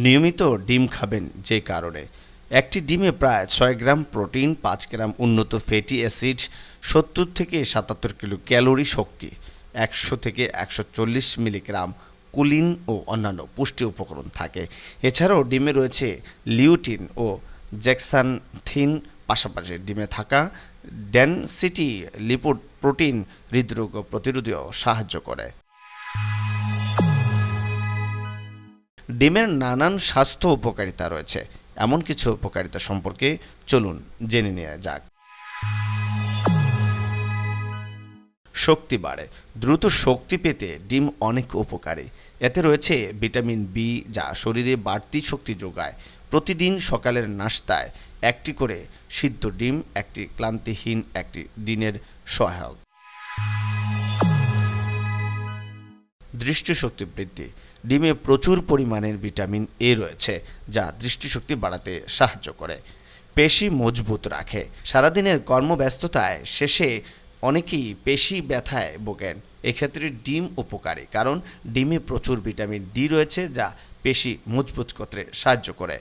নিয়মিত ডিম খাবেন যে কারণে। একটি ডিমে প্রায় 6 গ্রাম প্রোটিন, 5 গ্রাম উন্নত ফ্যাটি অ্যাসিড, 70 থেকে 77 কিলো ক্যালোরি শক্তি, 100 থেকে 140 মিলিগ্রাম কুলিন ও অন্যান্য পুষ্টি উপকরণ থাকে। এছাড়াও ডিমে রয়েছে লিউটিন ও জ্যাক্সান্থিন। পাশাপাশি ডিমে থাকা ডেনসিটি লিপিড প্রোটিন হৃদরোগ প্রতিরোধেও সাহায্য করে। ডিমের নানান স্বাস্থ্য উপকারিতা রয়েছে। এমন কিছু উপকারিতা সম্পর্কে চলুন জেনে নেওয়া যাক। শক্তি বাড়ে। দ্রুত শক্তি পেতে ডিম অনেক উপকারী। এতে রয়েছে ভিটামিন বি, যা শরীরে বাড়তি শক্তি যোগায়। প্রতিদিন সকালের নাস্তায় একটি করে সিদ্ধ ডিম একটি ক্লান্তিহীন একটি দিনের সহায়ক। দৃষ্টিশক্তি বৃদ্ধি। ডিমে প্রচুর পরিমাণের ভিটামিন এ রয়েছে, যা দৃষ্টিশক্তি বাড়াতে সাহায্য করে। পেশি মজবুত রাখে। সারাদিনের কর্মব্যস্ততায় শেষে অনেকেই পেশি ব্যথায় ভোগেন। এক্ষেত্রে ডিম উপকারী, কারণ ডিমে প্রচুর ভিটামিন ডি রয়েছে, যা পেশি মজবুত করতে সাহায্য করে।